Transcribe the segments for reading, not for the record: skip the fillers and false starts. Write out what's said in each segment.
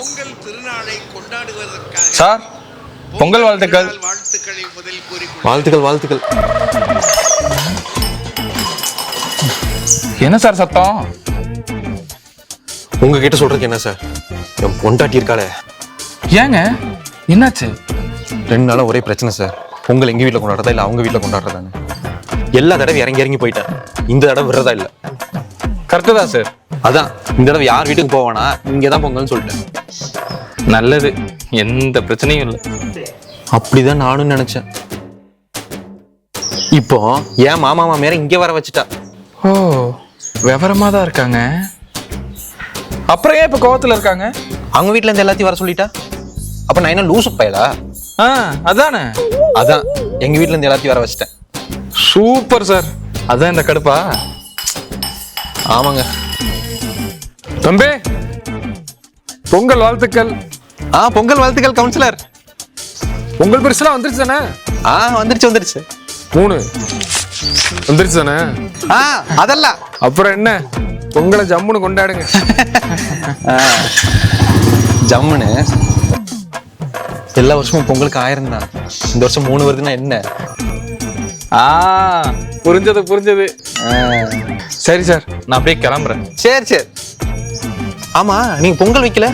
பொங்கல் திருநாளை கொண்டாடுவதற்காக சார் பொங்கல் வாழ்த்துக்கள். வாழ்த்துக்களை முதல் கூறிக்கொள்ள வாழ்த்துக்கள் வாழ்த்துக்கள். என்ன சார் சத்தம்? உங்ககிட்ட சொல்றதுக்கு என்ன சார், என் பொண்டாட்டி இருக்காளே. ஏங்க என்னாச்சு? 2 நாளா ஒரே பிரச்சனை சார். பொங்கல் எங்க வீட்டில் கொண்டாடுறதா இல்லை அவங்க வீட்டில் கொண்டாடுறதானே. எல்லா தடவை இறங்கி போயிட்டேன். இந்த தடவை விடுறதா இல்லை. கரெக்டு தான் சார். அதான் இந்த தடவை யார் வீட்டுக்கு போவானா இங்கே தான் பொங்கல்னு சொல்லிட்டேன். நல்லது, எந்த பிரச்சனையும் இல்லை. அப்படிதான் நானும் நினைச்சேன். இப்போ ஏன் மாமா மாமியார இங்கே வர வச்சுட்டா. ஓ, விவரமா தான் இருக்காங்க. அப்புறம் ஏன் இப்ப கோவத்துல இருக்காங்க? அவங்க வீட்டுல இருந்து எல்லாத்தையும் வர சொல்லிட்டா. அப்ப நான் என்ன லூசு பயலா? அதானே. அதான் எங்க வீட்டுல இருந்து எல்லாத்தையும் வர வச்சுட்டேன். Super sir. அதான் இந்த கடுப்பா? ஆமாங்க. தம்பி பொங்கல் வாழ்த்துக்கள். பொங்கல் வாழ்த்துக்கள் கவுன்சிலர். பொங்கல் பரிசுலாம் வந்துருச்சு தானே? வந்துருச்சு 3 வந்துருச்சு தானே? அதெல்லாம் அப்புறம் என்ன, பொங்கலை ஜம்முன்னு கொண்டாடுங்க. ஜம்முன்னு எல்லா வருஷமும் பொங்கலுக்கு 1000 தான். இந்த வருஷம் 3 வருதுன்னா என்ன? புரிஞ்சது. சரி சார், நான் அப்படியே கிளம்புறேன். சரி. ஆமா, நீங்க பொங்கல் வைக்கல?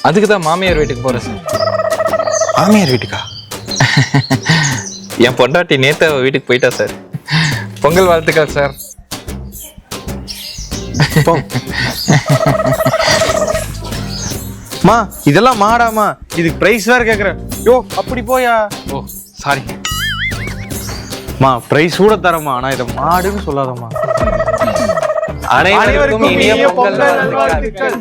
அதுக்கு தான் மாமியார் வீட்டுக்கு போறேன் சார். மாமியார் வீட்டுக்கா? என் பொண்டாட்டி நேத்து வீட்டுக்கு போயிட்டா சார். பொங்கல் வாழ்த்துக்கள் சார். மா இதெல்லாம் மாடாமா, இதுக்கு பிரைஸ் வேற கேக்குறேன். யோ அப்படி போயா. ஓ சாரி மா, பிரைஸ் கூட தரமா, ஆனா இதை மாடுன்னு சொல்லாதம்மா. அனைவருக்கும் இனிய பொங்கல் வாழ்த்துக்கள்.